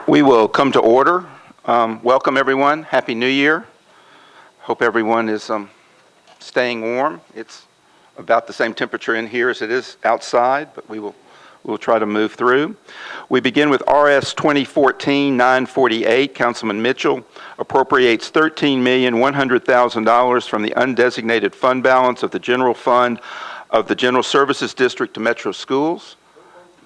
We will come to order. Welcome, everyone. Happy New Year. Hope everyone is staying warm. It's about the same temperature in here as it is outside, but we'll try to move through. We begin with RS 2014-948. Councilman Mitchell appropriates $13,100,000 from the undesignated fund balance of the general fund of the General Services District to Metro Schools.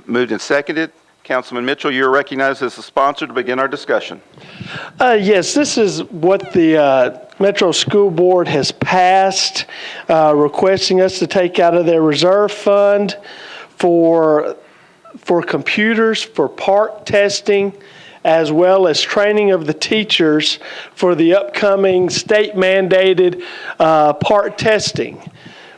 Moved and seconded. Councilman Mitchell, you're recognized as the sponsor to begin our discussion. Yes, this is what the Metro School Board has passed, requesting us to take out of their reserve fund for computers, for part testing, as well as training of the teachers for the upcoming state-mandated part testing.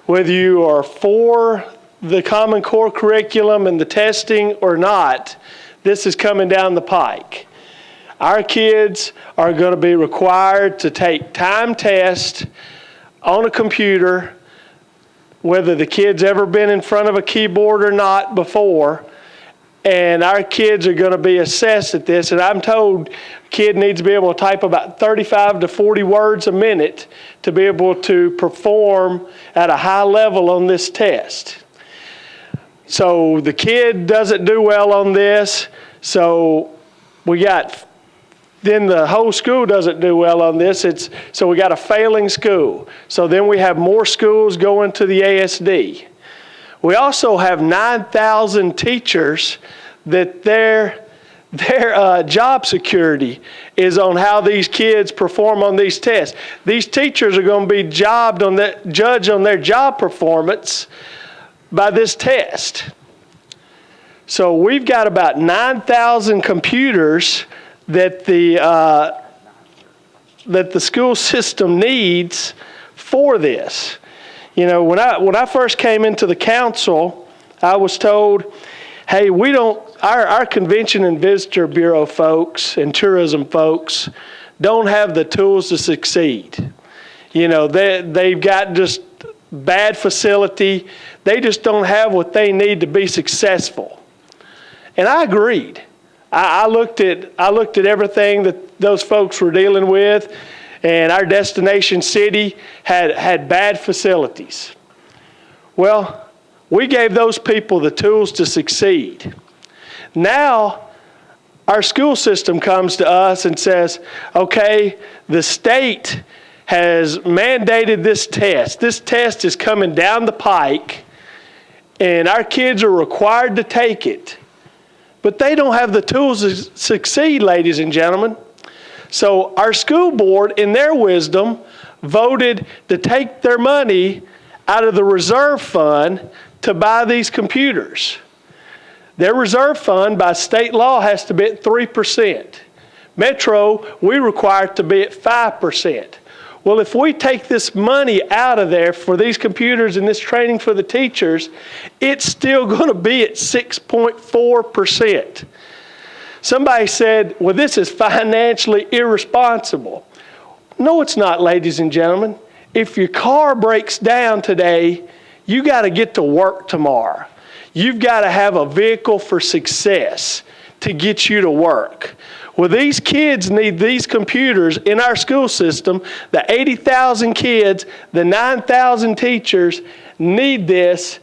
Whether you are for the Common Core curriculum and the testing or not, this is coming down the pike. Our kids are going to be required to take time tests on a computer, whether the kid's ever been in front of a keyboard or not before, and our kids are going to be assessed at this, and I'm told a kid needs to be able to type about 35 to 40 words a minute to be able to perform at a high level on this test. So the kid doesn't do well on this, so then the whole school doesn't do well on this, so we got a failing school. So then we have more schools going to the ASD. We also have 9,000 teachers that their job security is on how these kids perform on these tests. These teachers are going to be judged on their job performance by this test. So we've got about 9,000 computers that the school system needs for this. You know, when I first came into the council, I was told, hey, our Convention and Visitor Bureau folks and tourism folks don't have the tools to succeed. You know, they've got just bad facility. They just don't have what they need to be successful. And I agreed. I looked at everything that those folks were dealing with, and our destination city had bad facilities. Well, we gave those people the tools to succeed. Now, our school system comes to us and says, okay, the state has mandated this test. This test is coming down the pike, and our kids are required to take it. But they don't have the tools to succeed, ladies and gentlemen. So our school board, in their wisdom, voted to take their money out of the reserve fund to buy these computers. Their reserve fund, by state law, has to be at 3%. Metro, we require it to be at 5%. Well, if we take this money out of there for these computers and this training for the teachers, it's still going to be at 6.4%. Somebody said, well, this is financially irresponsible. No, it's not, ladies and gentlemen. If your car breaks down today, you got to get to work tomorrow. You've got to have a vehicle for success to get you to work. Well, these kids need these computers in our school system. The 80,000 kids, the 9,000 teachers need this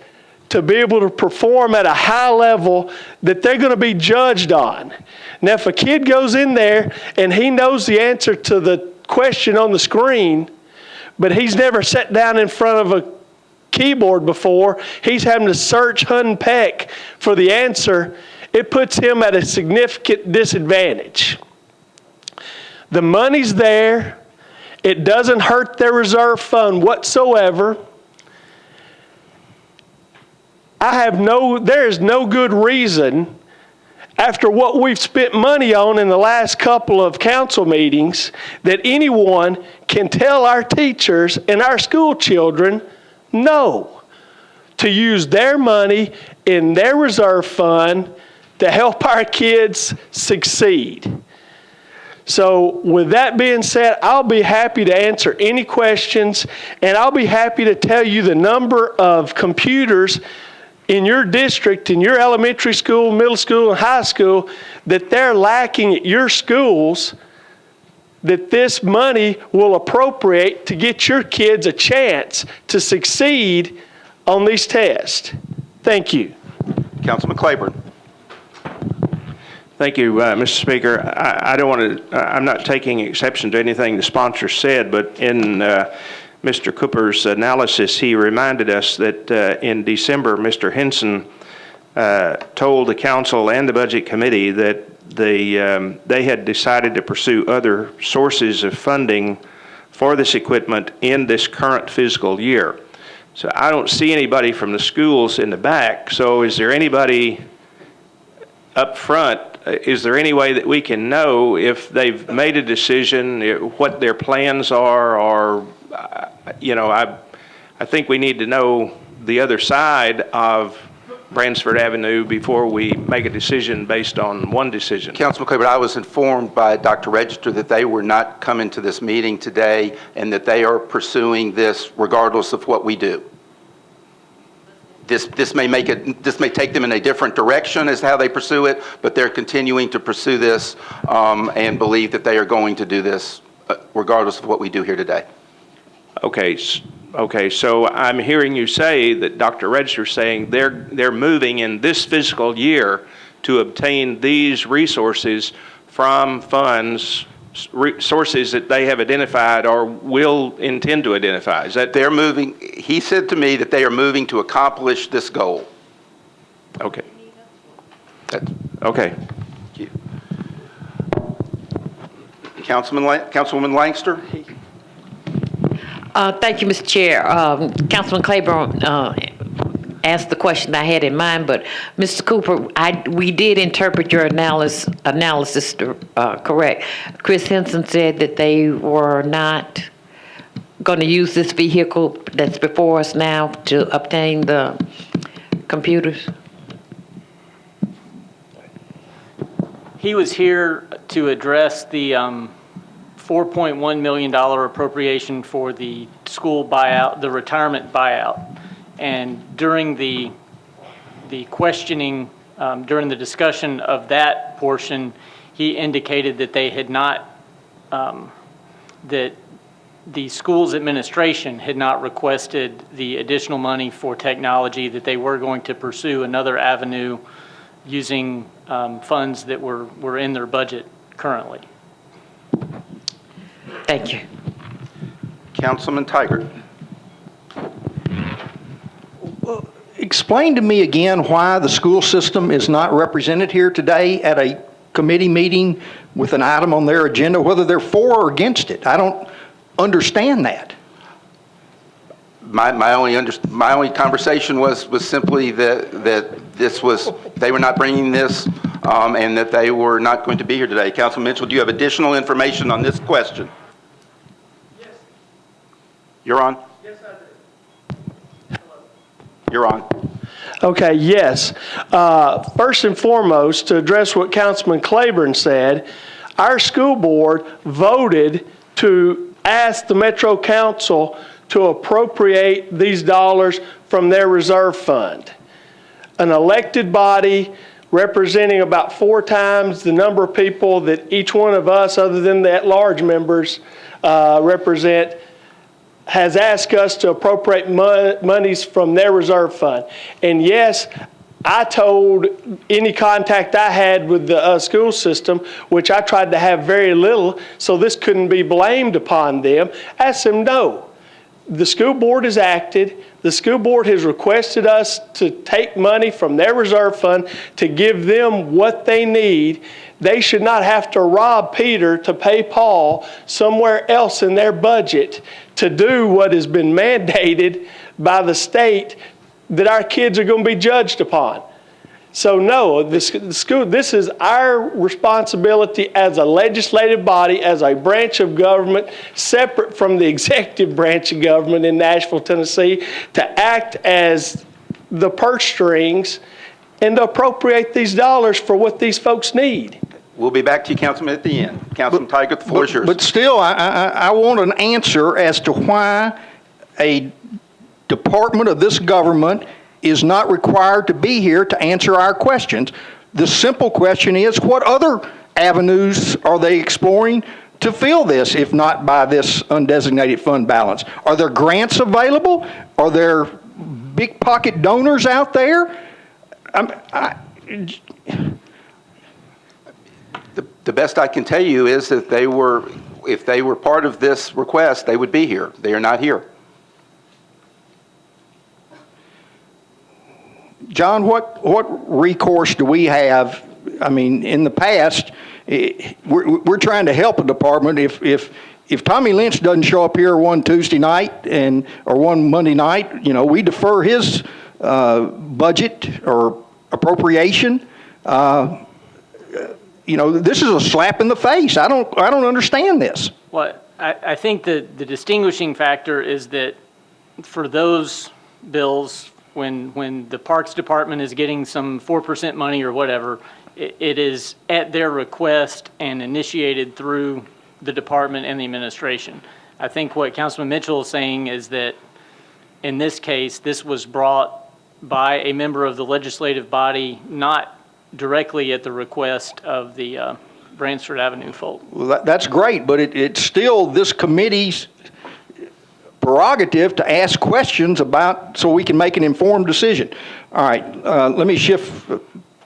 to be able to perform at a high level that they're going to be judged on. Now, if a kid goes in there and he knows the answer to the question on the screen, but he's never sat down in front of a keyboard before, he's having to search, hunt, and peck for the answer, it puts him at a significant disadvantage. The money's there. It doesn't hurt their reserve fund whatsoever. There is no good reason, after what we've spent money on in the last couple of council meetings, that anyone can tell our teachers and our school children no to use their money in their reserve fund to help our kids succeed. So with that being said, I'll be happy to answer any questions, and I'll be happy to tell you the number of computers in your district, in your elementary school, middle school, and high school, that they're lacking at your schools, that this money will appropriate to get your kids a chance to succeed on these tests. Thank you. Councilman Claiborne. Thank you, Mr. Speaker. I don't want to, I'm not taking exception to anything the sponsor said, but in Mr. Cooper's analysis, he reminded us that in December, Mr. Henson told the council and the budget committee that they had decided to pursue other sources of funding for this equipment in this current fiscal year. So I don't see anybody from the schools in the back. So is there anybody up front? Is there any way that we can know if they've made a decision, what their plans are, or, you know, I think we need to know the other side of Bransford Avenue before we make a decision based on one decision. Councilman Claiborne, I was informed by Dr. Register that they were not coming to this meeting today and that they are pursuing this regardless of what we do. This may take them in a different direction as to how they pursue it, but they're continuing to pursue this and believe that they are going to do this regardless of what we do here today. Okay, so I'm hearing you say that Dr. Register is saying they're moving in this fiscal year to obtain these resources from funds, sources that they have identified or will intend to identify. Is that? They're moving, he said to me that they are moving to accomplish this goal. Okay. That's, Okay. thank you. Councilwoman Langster? Thank you, Mr. Chair. Councilman Claiborne asked the question I had in mind, but Mr. Cooper, we did interpret your analysis correct. Chris Henson said that they were not going to use this vehicle that's before us now to obtain the computers. He was here to address the $4.1 million appropriation for the school buyout, the retirement buyout. And during the questioning, during the discussion of that portion, he indicated that they had not, that the school's administration had not requested the additional money for technology, that they were going to pursue another avenue using funds that were in their budget currently. Thank you. Councilman Tigert. Explain to me again why the school system is not represented here today at a committee meeting with an item on their agenda, whether they're for or against it. I don't understand that. My only conversation was simply that this was, they were not bringing this and that they were not going to be here today. Councilman Mitchell, do you have additional information on this question? Yes. You're on? Yes, I do. Hello. You're on. Okay, yes. First and foremost, to address what Councilman Claiborne said, our school board voted to ask the Metro Council to appropriate these dollars from their reserve fund. An elected body representing about 4 times the number of people that each one of us, other than the at-large members, represent, has asked us to appropriate monies from their reserve fund. And yes, I told any contact I had with the school system, which I tried to have very little, so this couldn't be blamed upon them, asked them no. The school board has acted. The school board has requested us to take money from their reserve fund to give them what they need. They should not have to rob Peter to pay Paul somewhere else in their budget to do what has been mandated by the state that our kids are going to be judged upon. So no, this is our responsibility as a legislative body, as a branch of government, separate from the executive branch of government in Nashville, Tennessee, to act as the purse strings and to appropriate these dollars for what these folks need. We'll be back to you, Councilman, at the end. Councilman Tigert, the floor is yours. But still, I want an answer as to why a department of this government is not required to be here to answer our questions. The simple question is, what other avenues are they exploring to fill this, if not by this undesignated fund balance? Are there grants available? Are there big pocket donors out there? The best I can tell you is that if they were part of this request, they would be here. They are not here. John, what recourse do we have? I mean, in the past, we're trying to help a department. If Tommy Lynch doesn't show up here one Tuesday night or one Monday night, we defer his budget or appropriation. This is a slap in the face. I don't understand this. Well, I think the distinguishing factor is that for those bills, when the Parks Department is getting some 4% money or whatever, it is at their request and initiated through the department and the administration. I think what Councilman Mitchell is saying is that in this case, this was brought by a member of the legislative body, not directly at the request of the Bransford Avenue folk. Well, that's great, but it's still this committee's prerogative to ask questions about, so we can make an informed decision. All right, let me shift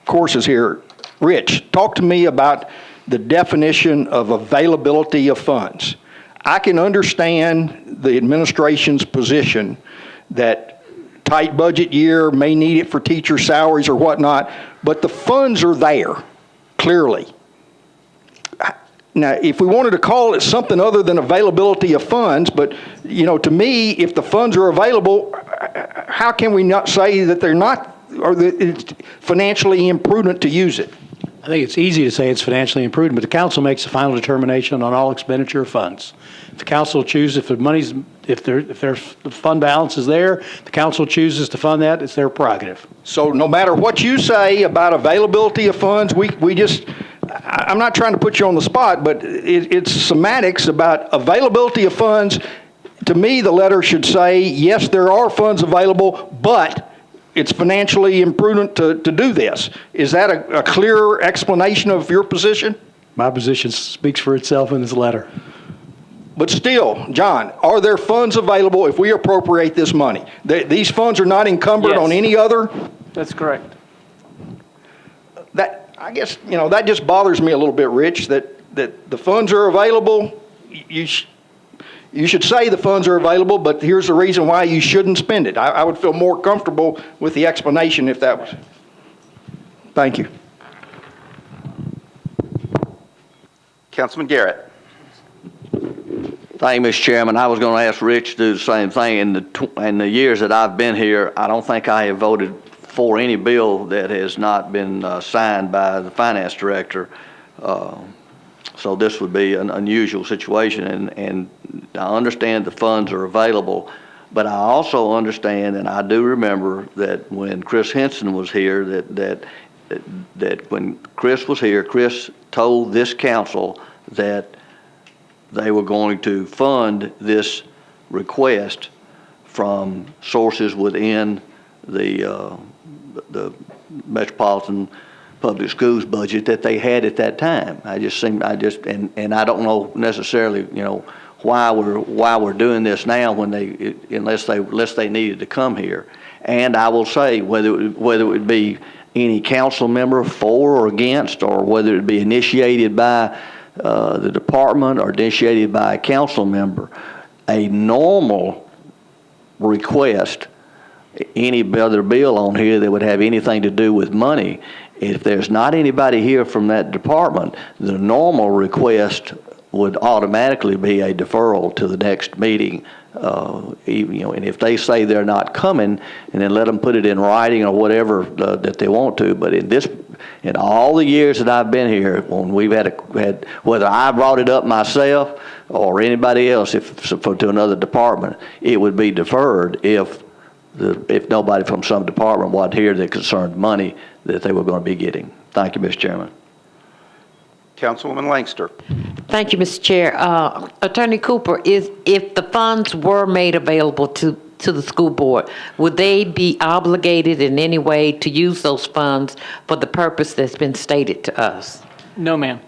courses here. Rich, talk to me about the definition of availability of funds. I can understand the administration's position that tight budget year may need it for teacher salaries or whatnot, but the funds are there, clearly. Now, if we wanted to call it something other than availability of funds, but, to me, if the funds are available, how can we not say that they're not, or that it's financially imprudent to use it? I think it's easy to say it's financially imprudent, but the council makes the final determination on all expenditure of funds. If the council chooses, if their fund balance is there, the council chooses to fund that, it's their prerogative. So no matter what you say about availability of funds, I'm not trying to put you on the spot, but it's semantics about availability of funds. To me, the letter should say, yes, there are funds available, but it's financially imprudent to do this. Is that a clear explanation of your position? My position speaks for itself in this letter. But still, John, are there funds available if we appropriate this money? These funds are not encumbered Yes. on any other? That's correct. I guess, that just bothers me a little bit, Rich, that the funds are available. You should say the funds are available, but here's the reason why you shouldn't spend it. I would feel more comfortable with the explanation if that was. Thank you. Councilman Garrett. Thank you, Mr. Chairman. I was going to ask Rich to do the same thing. In the years that I've been here, I don't think I have voted for any bill that has not been signed by the finance director. So this would be an unusual situation, and I understand the funds are available, but I also understand, and I do remember that when Chris Henson was here, that when Chris was here, Chris told this council that they were going to fund this request from sources within the Metropolitan Public Schools budget that they had at that time. And I don't know necessarily, why we're doing this now unless they needed to come here. And I will say, whether it would be any council member for or against, or whether it be initiated by the department or initiated by a council member, a normal request, any other bill on here that would have anything to do with money, if there's not anybody here from that department, the normal request would automatically be a deferral to the next meeting. And if they say they're not coming, and then let them put it in writing or whatever that they want to. But in all the years that I've been here, when we've had whether I brought it up myself or anybody else, to another department, it would be deferred if nobody from some department wasn't here that concerned money that they were going to be getting. Thank you, Mr. Chairman. Councilwoman Langster. Thank you, Mr. Chair. Attorney Cooper, if the funds were made available to to the school board, would they be obligated in any way to use those funds for the purpose that's been stated to us? No, ma'am.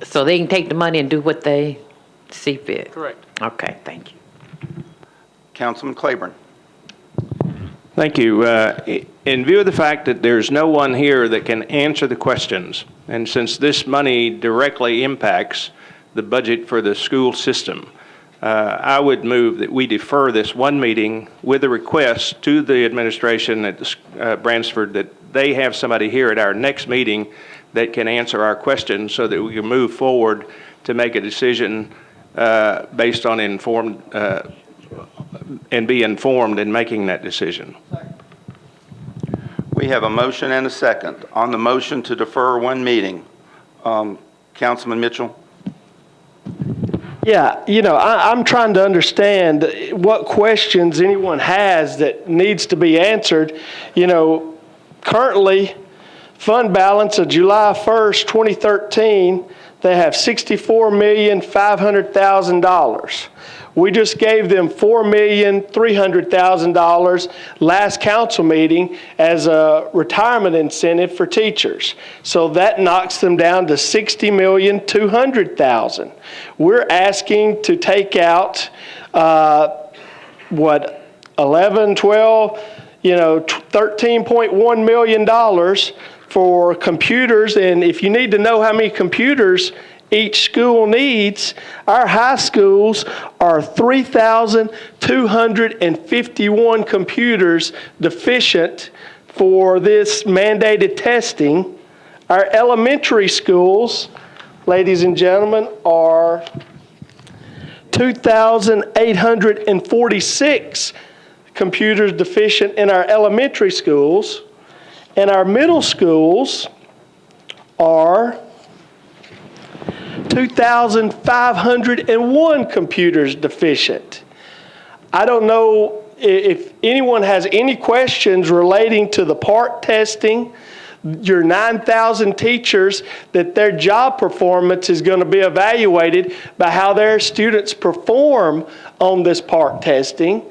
So they can take the money and do what they see fit? Correct. Okay, thank you. Councilman Claiborne. Thank you. In view of the fact that there's no one here that can answer the questions, and since this money directly impacts the budget for the school system, I would move that we defer this one meeting with a request to the administration at Bransford that they have somebody here at our next meeting that can answer our questions so that we can move forward to make a decision based on informed and be informed in making that decision. We have a motion and a second. On the motion to defer one meeting, Councilman Mitchell? Yeah, I'm trying to understand what questions anyone has that needs to be answered. Currently, fund balance of July 1st, 2013, they have $64,500,000. We just gave them $4,300,000 last council meeting as a retirement incentive for teachers. So that knocks them down to $60,200,000. We're asking to take out, 11, 12, $13.1 million for computers. And if you need to know how many computers each school needs, our high schools are 3,251 computers deficient for this mandated testing. Our elementary schools, ladies and gentlemen, are 2,846 computers deficient in our elementary schools, and our middle schools are 2,501 computers deficient. I don't know if anyone has any questions relating to the PART testing, your 9,000 teachers, that their job performance is going to be evaluated by how their students perform on this PART testing.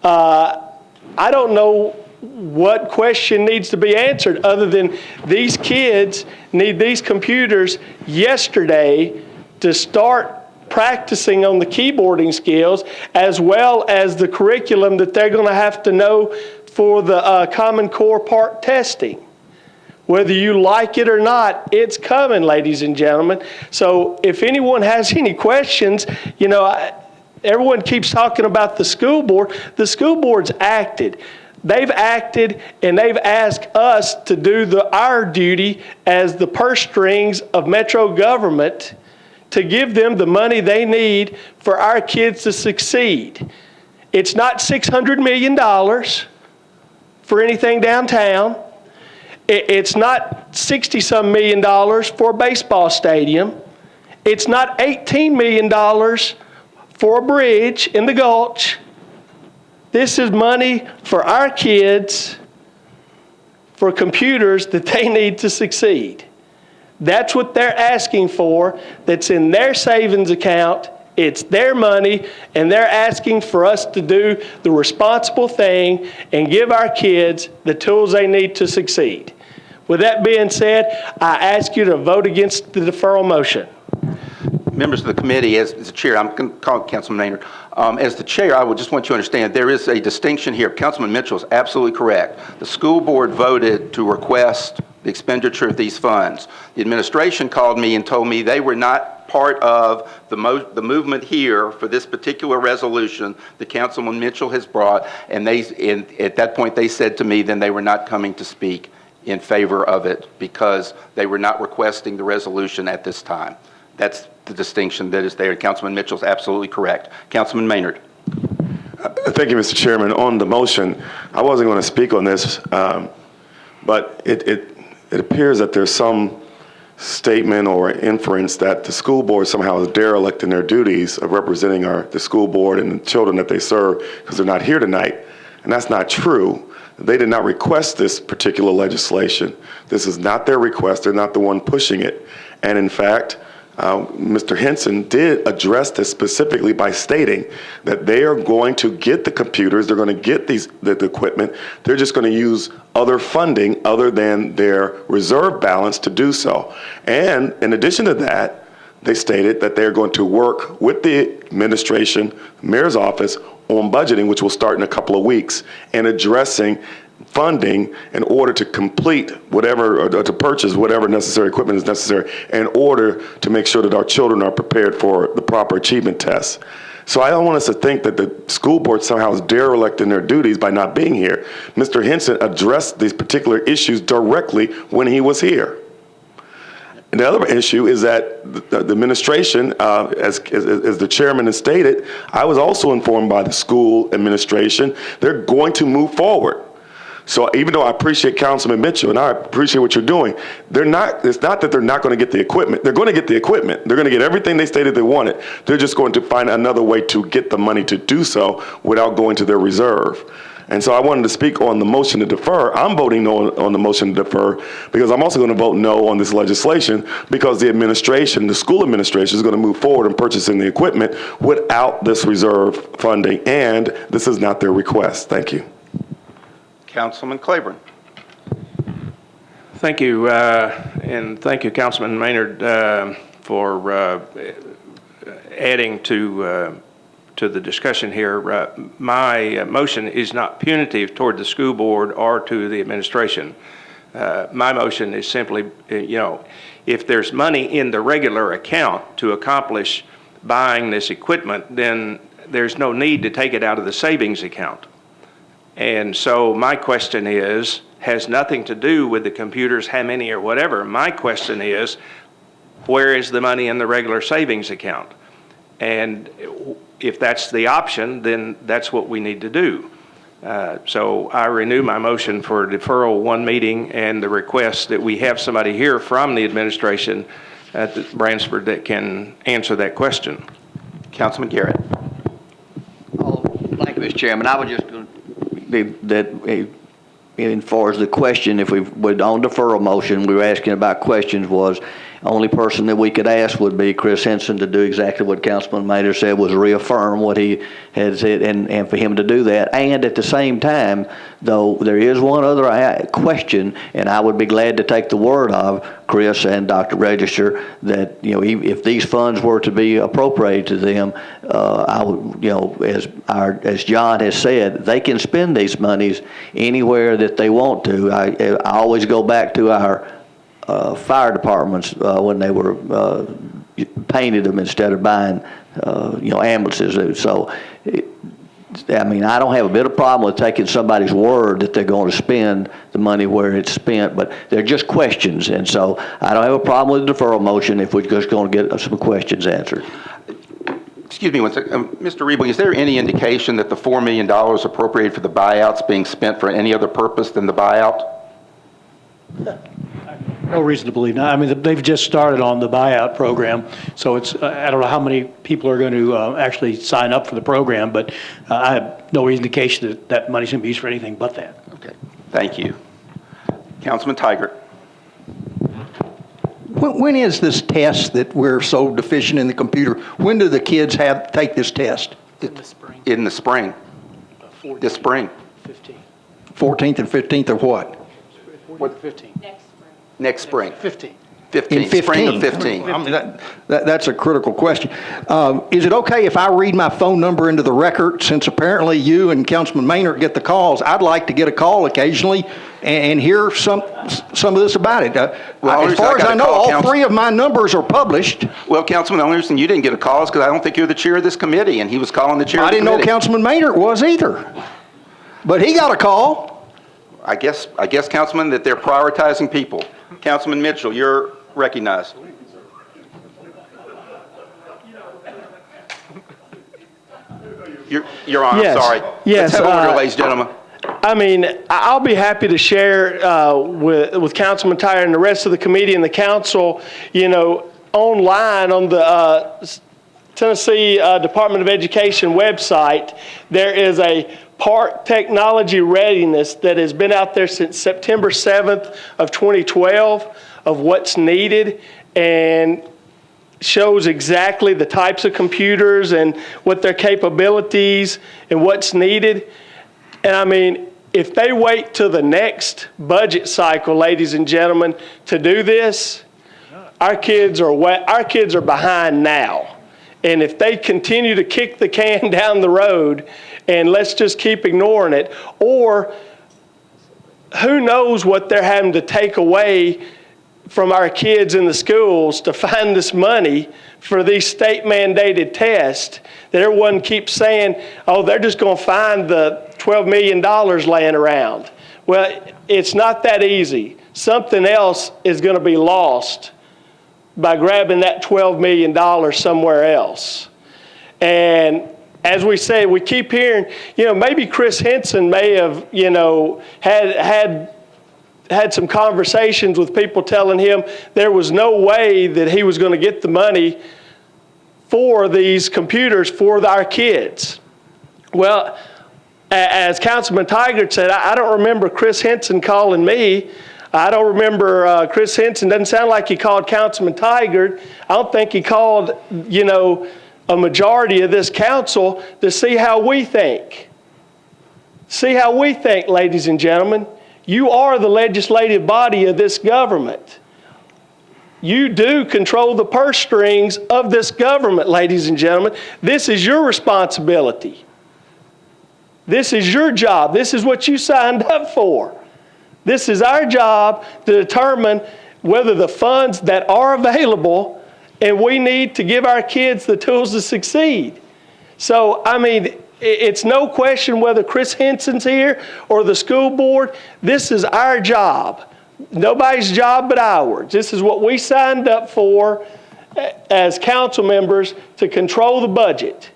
I don't know what question needs to be answered other than these kids need these computers yesterday to start practicing on the keyboarding skills, as well as the curriculum that they're going to have to know for the Common Core PART testing. Whether you like it or not, it's coming, ladies and gentlemen. So if anyone has any questions, everyone keeps talking about the school board. The school board's acted. They've acted, and they've asked us to do our duty as the purse strings of Metro government to give them the money they need for our kids to succeed. It's not $600 million for anything downtown. It's not $60-some million for a baseball stadium. It's not $18 million for a bridge in the Gulch. This is money for our kids, for computers that they need to succeed. That's what they're asking for. That's in their savings account. It's their money, and they're asking for us to do the responsible thing and give our kids the tools they need to succeed. With that being said, I ask you to vote against the deferral motion. Members of the committee, as the chair, I'm going to call Councilman Maynard. As the chair, I would just want you to understand there is a distinction here. Councilman Mitchell is absolutely correct. The school board voted to request the expenditure of these funds. The administration called me and told me they were not part of the movement here for this particular resolution that Councilman Mitchell has brought, and at that point they said to me then they were not coming to speak in favor of it because they were not requesting the resolution at this time. That's the distinction that is there. Councilman Mitchell's absolutely correct. Councilman Maynard. Thank you, Mr. Chairman. On the motion, I wasn't going to speak on this, but it appears that there's some statement or inference that the school board somehow is derelict in their duties of representing the school board and the children that they serve because they're not here tonight. And that's not true. They did not request this particular legislation. This is not their request. They're not the one pushing it. And in fact, Mr. Henson did address this specifically by stating that they are going to get the computers, they're going to get the equipment, they're just going to use other funding other than their reserve balance to do so. And in addition to that, they stated that they're going to work with the administration, mayor's office, on budgeting, which will start in a couple of weeks, and addressing funding in order to complete whatever, or to purchase whatever necessary equipment is necessary in order to make sure that our children are prepared for the proper achievement tests. So I don't want us to think that the school board somehow is derelict in their duties by not being here. Mr. Henson addressed these particular issues directly when he was here. And the other issue is that the administration, as the chairman has stated, I was also informed by the school administration, they're going to move forward. So even though I appreciate Councilman Mitchell and I appreciate what you're doing, it's not that they're not going to get the equipment. They're going to get the equipment. They're going to get everything they stated they wanted. They're just going to find another way to get the money to do so without going to their reserve. And so I wanted to speak on the motion to defer. I'm voting no on the motion to defer because I'm also going to vote no on this legislation because the administration, the school administration, is going to move forward in purchasing the equipment without this reserve funding, and this is not their request. Thank you. Councilman Claiborne. Thank you, and thank you, Councilman Maynard, for adding to the discussion here. My motion is not punitive toward the school board or to the administration. My motion is simply, if there's money in the regular account to accomplish buying this equipment, then there's no need to take it out of the savings account. And so my question has nothing to do with the computers, how many or whatever. My question is, where is the money in the regular savings account? And if that's the option, then that's what we need to do. So I renew my motion for deferral one meeting and the request that we have somebody here from the administration at Bransford that can answer that question. Councilman Garrett. Oh, thank you, Mr. Chairman. I was just going to be that, as far as the question, if we were on deferral motion, we were asking about questions, was only person that we could ask would be Chris Henson to do exactly what Councilman Maynard said, was reaffirm what he had said, and for him to do that. And at the same time, though, there is one other question, and I would be glad to take the word of Chris and Dr. Register that, if these funds were to be appropriated to them, I would, as John has said, they can spend these monies anywhere that they want to. I always go back to our fire departments when they were painted them instead of buying, ambulances. So, I don't have a bit of problem with taking somebody's word that they're going to spend the money where it's spent, but they're just questions. And so I don't have a problem with the deferral motion if we're just going to get some questions answered. Excuse me one second. Mr. Riebling, is there any indication that the $4 million appropriated for the buyout's being spent for any other purpose than the buyout? No reason to believe not. They've just started on the buyout program, so it's, I don't know how many people are going to actually sign up for the program, but I have no indication that that money's going to be used for anything but that. Okay, thank you. Councilman Tigert. When is this test that we're so deficient in the computer? When do the kids take this test? In the spring. In the spring. This spring. 15. 14th and 15th of what? What? 15. Next spring. 15. 15. In 15. Spring of 15. I mean, that's a critical question. Is it okay if I read my phone number into the record, since apparently you and Councilman Maynard get the calls? I'd like to get a call occasionally and hear some of this about it. Well, as far as I know, all three of my numbers are published. Well, Councilman, the only reason you didn't get a call is because I don't think you're the chair of this committee, and he was calling the chair of the committee. I didn't know Councilman Maynard was either. But he got a call. I guess, Councilman, that they're prioritizing people. Councilman Mitchell, you're recognized. Your Honor, Yes. sorry. Yes, Let's have order, ladies and gentlemen. I'll be happy to share with Councilman Tyre and the rest of the committee and the council, online on the Tennessee Department of Education website, there is a park technology readiness that has been out there since September 7th of 2012 of what's needed. And shows exactly the types of computers and what their capabilities and what's needed. And I mean, if they wait till the next budget cycle, ladies and gentlemen, to do this, our kids are behind now. And if they continue to kick the can down the road and let's just keep ignoring it, or who knows what they're having to take away from our kids in the schools to find this money for these state mandated tests that everyone keeps saying, oh, they're just going to find the $12 million laying around. Well, it's not that easy. Something else is going to be lost by grabbing that $12 million somewhere else. And as we say, we keep hearing, maybe Chris Henson may have, had some conversations with people telling him there was no way that he was going to get the money for these computers for our kids. Well, as Councilman Tigert said, I don't remember Chris Henson calling me. I don't remember Chris Henson. Doesn't sound like he called Councilman Tigert. I don't think he called, a majority of this council to see how we think. See how we think, ladies and gentlemen. You are the legislative body of this government. You do control the purse strings of this government, ladies and gentlemen. This is your responsibility. This is your job. This is what you signed up for. This is our job to determine whether the funds that are available, and we need to give our kids the tools to succeed. So, I mean, it's no question whether Chris Henson's here or the school board. This is our job. Nobody's job but ours. This is what we signed up for as council members, to control the budget.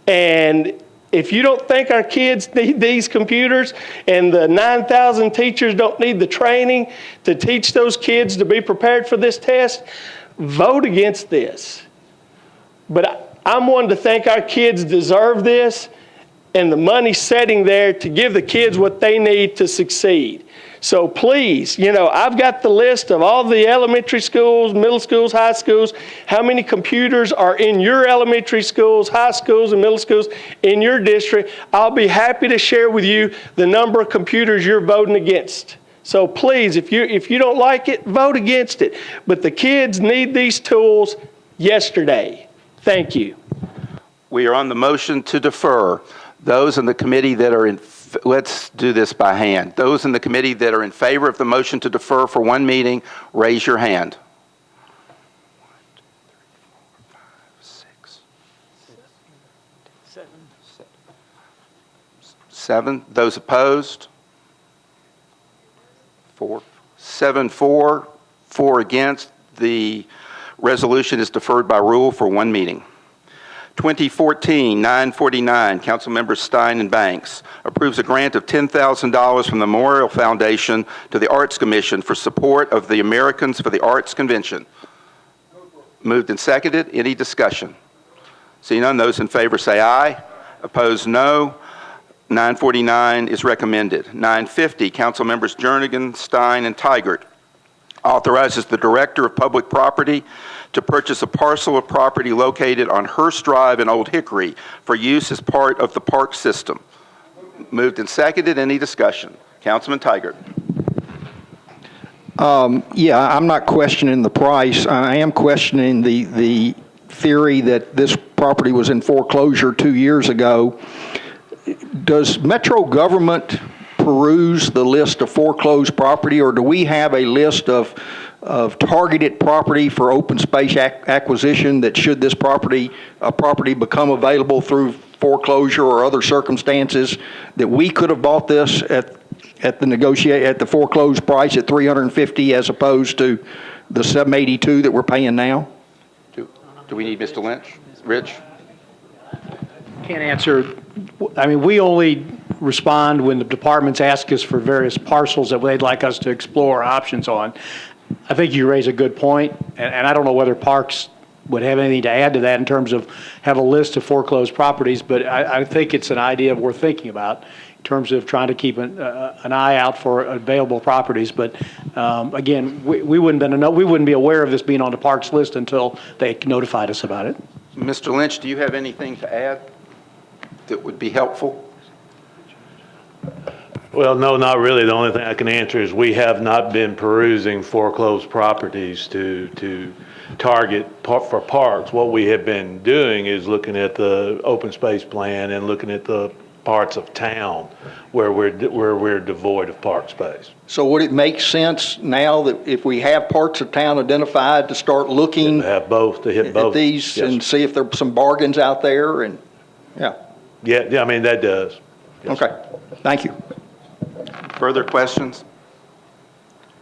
And if you don't think our kids need these computers and the 9,000 teachers don't need the training to teach those kids to be prepared for this test, vote against this. But I'm one to think our kids deserve this, and the money's sitting there to give the kids what they need to succeed. So please, I've got the list of all the elementary schools, middle schools, high schools, how many computers are in your elementary schools, high schools, and middle schools in your district. I'll be happy to share with you the number of computers you're voting against. So please, if you don't like it, vote against it. But the kids need these tools yesterday. Thank you. We are on the motion to defer. Those in the committee that are in, let's do this by hand. Those in the committee that are in favor of the motion to defer for one meeting, raise your hand. 7. Those opposed? 4. 7 for, 4 against. The resolution is deferred by rule for one meeting. 2014-949, Councilmembers Stein and Banks approves a grant of $10,000 from the Memorial Foundation to the Arts Commission for support of the Americans for the Arts Convention. Moved and seconded. Any discussion? Seeing none, those in favor say aye. Opposed, no. 949 is recommended. 950, Councilmembers Jernigan, Stein, and Tigert authorizes the Director of Public Property to purchase a parcel of property located on Hurst Drive in Old Hickory for use as part of the park system. Moved and seconded. Any discussion? Councilman Tigert. Yeah, I'm not questioning the price. I am questioning the theory that this property was in foreclosure 2 years ago. Does Metro government peruse the list of foreclosed property, or do we have a list of targeted property for open space acquisition that should this property become available through foreclosure or other circumstances, that we could have bought this at the foreclosed price at $350 as opposed to the $782 that we're paying now? Do we need Mr. Lynch? Rich? Can't answer. I mean, we only respond when the departments ask us for various parcels that they'd like us to explore options on. I think you raise a good point, and I don't know whether Parks would have anything to add to that in terms of have a list of foreclosed properties, but I think it's an idea worth thinking about in terms of trying to keep an eye out for available properties. But again, we wouldn't be aware of this being on the parks list until they notified us about it. Mr. Lynch, do you have anything to add that would be helpful? Well, no, not really. The only thing I can answer is we have not been perusing foreclosed properties to target for parks. What we have been doing is looking at the open space plan and looking at the parts of town where we're devoid of park space. So would it make sense now that if we have parts of town identified to start looking Have both, to hit both. at these Yes, and sir. see if there's some bargains out there and, yeah, Yeah, I mean, that does. Yes, okay, thank you. Further questions?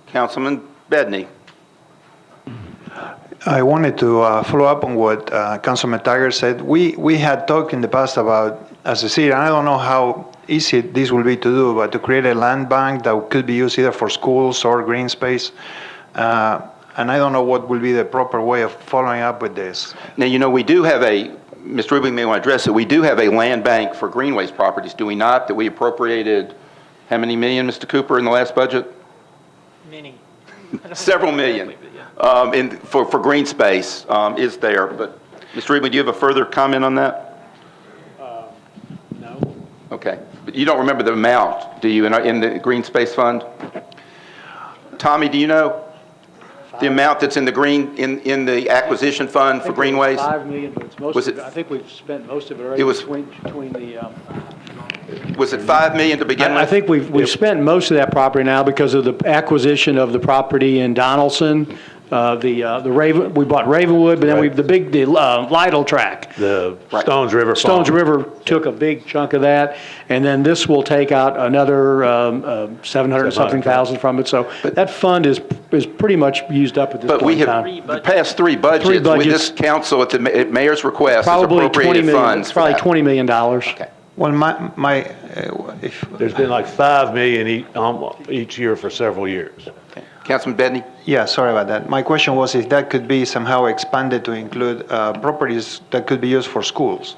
Councilman Bedney. I wanted to follow up on what Councilman Tiger said. We had talked in the past about, as a city, and I don't know how easy this will be to do, but to create a land bank that could be used either for schools or green space. And I don't know what will be the proper way of following up with this. Now, you know, we do have Mr. Rubin may want to address it, we do have a land bank for greenways properties, do we not, that we appropriated, how many million, Mr. Cooper, in the last budget? Many. Several million for green space is there. But, Mr. Rubin, do you have a further comment on that? No. Okay. But you don't remember the amount, do you, in the green space fund? Tommy, do you know the amount that's in the in the acquisition fund for greenways? 5 million, but it's most Was of it, it- I think we've spent most of it already It was- between the, Was it 5 million to begin with? I think we've spent most of that property now because of the acquisition of the property in Donaldson. We bought Ravenwood, but then the Lytle track. The Stones River Farm. Stones River took a big chunk of that, and then this will take out another 700 something thousand from it. So that fund is pretty much used up at this But we point in have, time. the past three budgets, with budgets. this council at the mayor's request, has Probably 20 appropriated million, funds for probably that. $20 million. Okay. Well, if There's been like 5 million each year for several years. Councilman Bedney? Yeah, sorry about that. My question was if that could be somehow expanded to include properties that could be used for schools.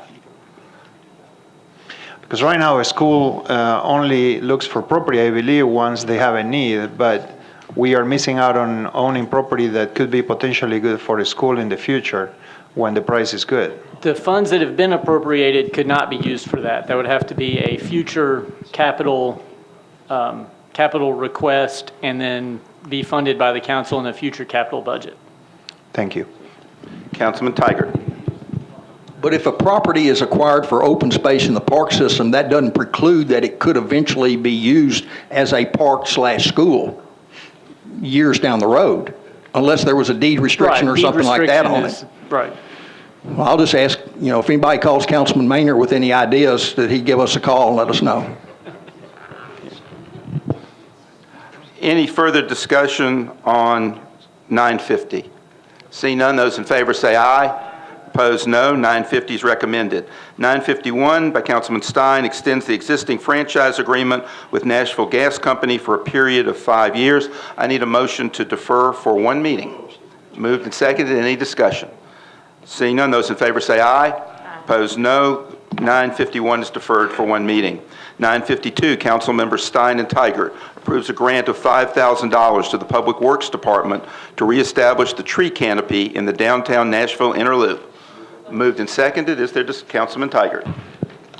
Because right now a school only looks for property, I believe, once they have a need, but we are missing out on owning property that could be potentially good for a school in the future when the price is good. The funds that have been appropriated could not be used for that. That would have to be a future capital request and then be funded by the council in a future capital budget. Thank you. Councilman Tiger? But if a property is acquired for open space in the park system, that doesn't preclude that it could eventually be used as a park/school years down the road, unless there was a deed restriction Right, or deed something like that on restriction it. is- Right. Well, I'll just ask, if anybody calls Councilman Maynard with any ideas, that he give us a call and let us know. Any further discussion on 950? Seeing none, those in favor say aye. Opposed, no. 950 is recommended. 951 by Councilman Stein extends the existing franchise agreement with Nashville Gas Company for a period of 5 years. I need a motion to defer for one meeting. Moved and seconded. Any discussion? Seeing none, those in favor say aye. Opposed, no. 951 is deferred for one meeting. 952, Council Members Stein and Tiger approves a grant of $5,000 to the Public Works Department to reestablish the tree canopy in the downtown Nashville Inner Loop. Moved and seconded. Is there Councilman Tiger?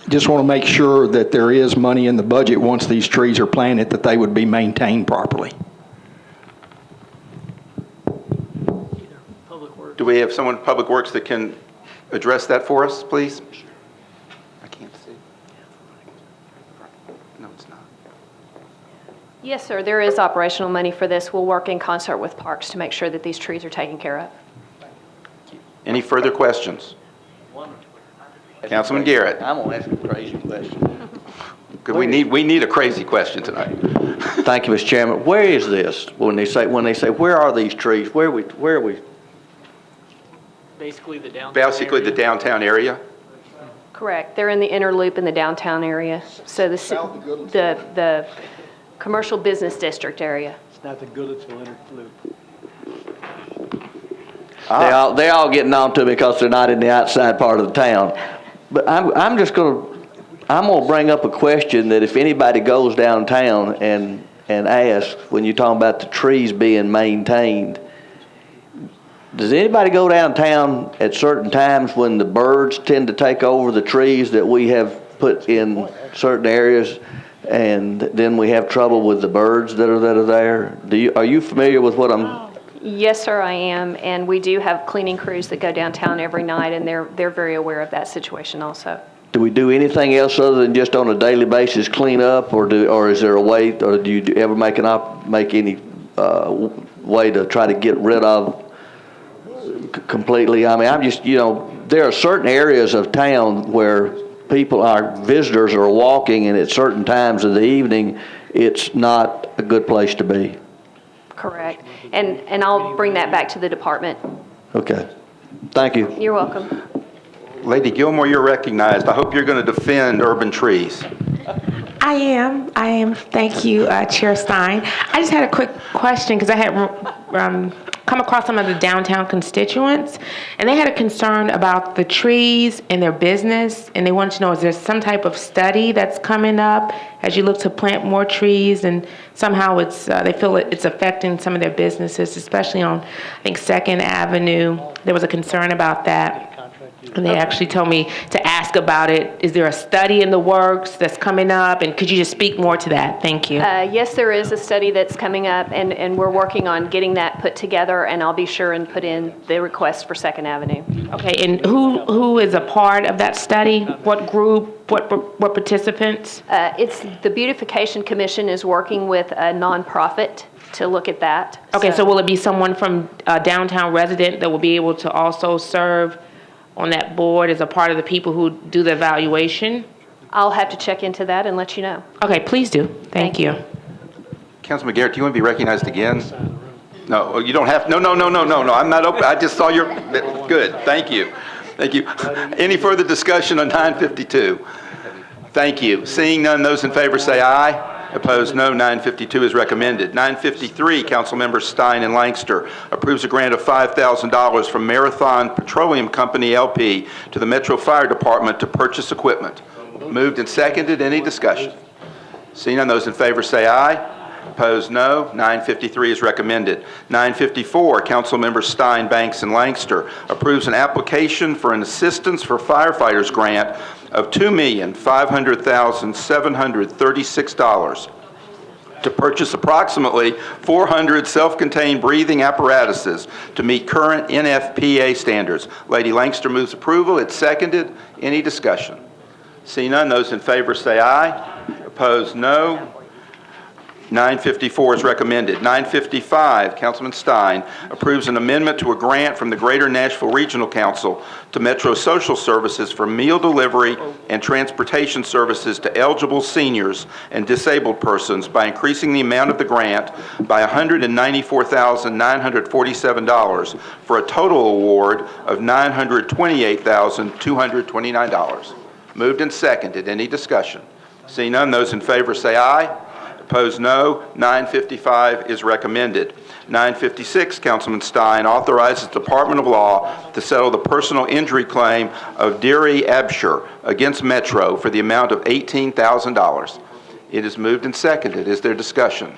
Just want to make sure that there is money in the budget once these trees are planted, that they would be maintained properly. Do we have someone in Public Works that can address that for us, please? I can't see. No, it's not. Yes, sir, there is operational money for this. We'll work in concert with Parks to make sure that these trees are taken care of. Any further questions? Councilman Garrett? I'm going to ask a crazy question. We need a crazy question tonight. Thank you, Mr. Chairman. Where is this? When they say, where are these trees? Where are we? Basically the downtown Basically, the area. downtown area. Correct. They're in the inner loop in the downtown area. So the commercial business district area. It's not the Goodlettsville Inner Loop. They all getting on to me because they're not in the outside part of the town. But I'm just going to, I'm gonna bring up a question that if anybody goes downtown and asks, when you're talking about the trees being maintained, does anybody go downtown at certain times when the birds tend to take over the trees that we have put in certain areas, and then we have trouble with the birds that are there? Are you familiar with what I'm? Yes, sir, I am, and we do have cleaning crews that go downtown every night, and they're very aware of that situation also. Do we do anything else other than just on a daily basis clean up, or is there a way, or do you ever make any way to try to get rid of completely? I mean, I'm just, there are certain areas of town where our visitors are walking, and at certain times of the evening, it's not a good place to be. Correct. And I'll bring that back to the department. Okay. Thank you. You're welcome. Lady Gilmore, you're recognized. I hope you're going to defend urban trees. I am. Thank you, Chair Stein. I just had a quick question because I had come across some of the downtown constituents, and they had a concern about the trees in their business, and they wanted to know, is there some type of study that's coming up as you look to plant more trees, and somehow they feel it's affecting some of their businesses, especially on, I think, 2nd Avenue. There was a concern about that. And they actually told me to ask about it. Is there a study in the works that's coming up? And could you just speak more to that? Thank you. Yes, there is a study that's coming up, and we're working on getting that put together, and I'll be sure and put in the request for 2nd Avenue. Okay, and who is a part of that study? What group? What participants? It's the Beautification Commission is working with a nonprofit to look at that. Okay, so will it be someone from a downtown resident that will be able to also serve on that board as a part of the people who do the evaluation? I'll have to check into that and let you know. Okay, please do. Thank you. Councilman Garrett, do you want to be recognized again? No, you don't have, no, I'm not open. I just saw your, good, thank you. Thank you. Any further discussion on 952? Thank you. Seeing none, those in favor say aye. Opposed, no. 952 is recommended. 953, Councilmembers Stein and Langster approves a grant of $5,000 from Marathon Petroleum Company, LP, to the Metro Fire Department to purchase equipment. Moved and seconded. Any discussion? Seeing none, those in favor say aye. Opposed, no. 953 is recommended. 954, Councilmembers Stein, Banks, and Langster approves an application for an Assistance for Firefighters grant of $2,500,736 to purchase approximately 400 self-contained breathing apparatuses to meet current NFPA standards. Lady Langster moves approval. It's seconded. Any discussion? See none. Those in favor say aye. Opposed, no. 954 is recommended. 955, Councilman Stein approves an amendment to a grant from the Greater Nashville Regional Council to Metro Social Services for meal delivery and transportation services to eligible seniors and disabled persons by increasing the amount of the grant by $194,947 for a total award of $928,229. Moved and seconded. Any discussion? Seeing none, those in favor say aye. Opposed, no. 955 is recommended. 956, Councilman Stein authorizes the Department of Law to settle the personal injury claim of Deary Absher against Metro for the amount of $18,000. It is moved and seconded. Is there discussion?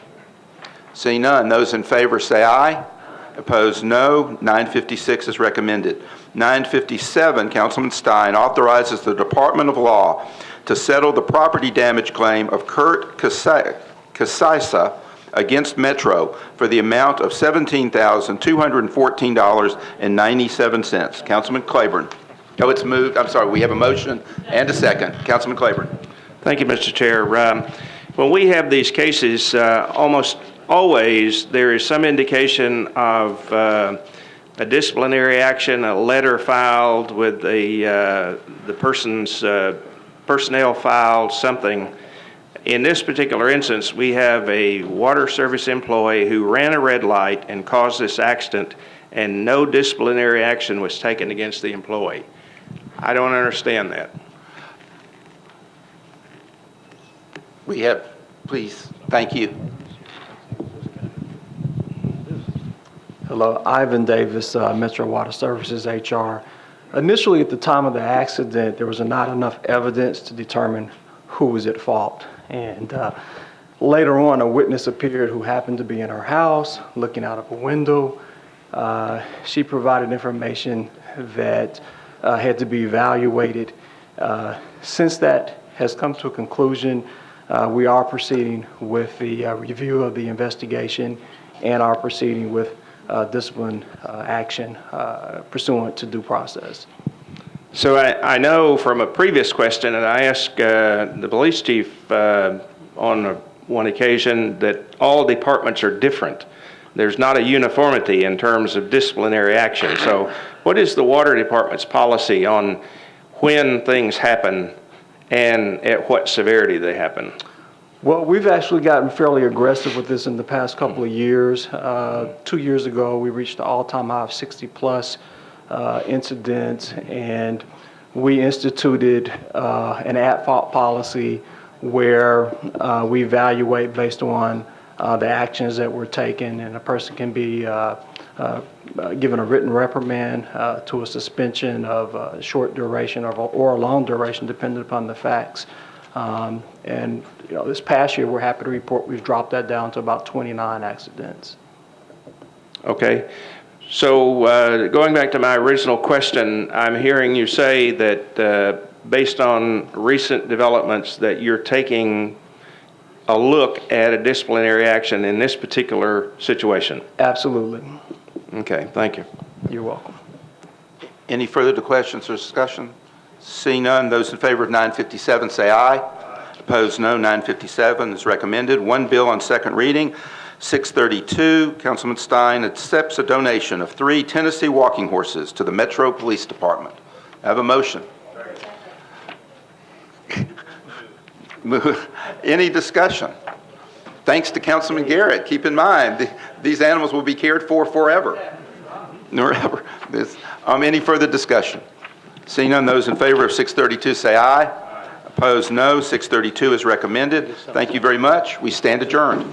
Seeing none, those in favor say aye. Opposed, no. 956 is recommended. 957, Councilman Stein authorizes the Department of Law to settle the property damage claim of Kurt Kasaisa against Metro for the amount of $17,214.97. Councilman Claiborne. Oh, it's moved. I'm sorry. We have a motion and a second. Councilman Claiborne. Thank you, Mr. Chair. When we have these cases, almost always there is some indication of a disciplinary action, a letter filed with the person's personnel filed, something. In this particular instance, we have a water service employee who ran a red light and caused this accident, and no disciplinary action was taken against the employee. I don't understand that. We have, please, thank you. Hello, Ivan Davis, Metro Water Services HR. Initially, at the time of the accident, there was not enough evidence to determine who was at fault. And later on, a witness appeared who happened to be in her house, looking out of a window. She provided information that had to be evaluated. Since that has come to a conclusion, we are proceeding with the review of the investigation and are proceeding with discipline action pursuant to due process. So I know from a previous question, and I asked the police chief on one occasion that all departments are different. There's not a uniformity in terms of disciplinary action. So what is the water department's policy on when things happen and at what severity they happen? Well, we've actually gotten fairly aggressive with this in the past couple of years. 2 years ago, we reached an all-time high of 60-plus incidents, and we instituted an at-fault policy where we evaluate based on the actions that were taken, and a person can be given a written reprimand to a suspension of a short duration or a long duration, depending upon the facts. And this past year, we're happy to report we've dropped that down to about 29 accidents. Okay. So going back to my original question, I'm hearing you say that based on recent developments that you're taking a look at a disciplinary action in this particular situation. Absolutely. Okay, thank you. You're welcome. Any further questions or discussion? Seeing none, those in favor of 957 say aye. Opposed, no. 957 is recommended. One bill on second reading. 632, Councilman Stein accepts a donation of 3 Tennessee walking horses to the Metro Police Department. I have a motion. Any discussion? Thanks to Councilman Garrett. Keep in mind, these animals will be cared for forever. Forever. Any further discussion? Seeing none, those in favor of 632 say aye. Opposed, no. 632 is recommended. Thank you very much. We stand adjourned.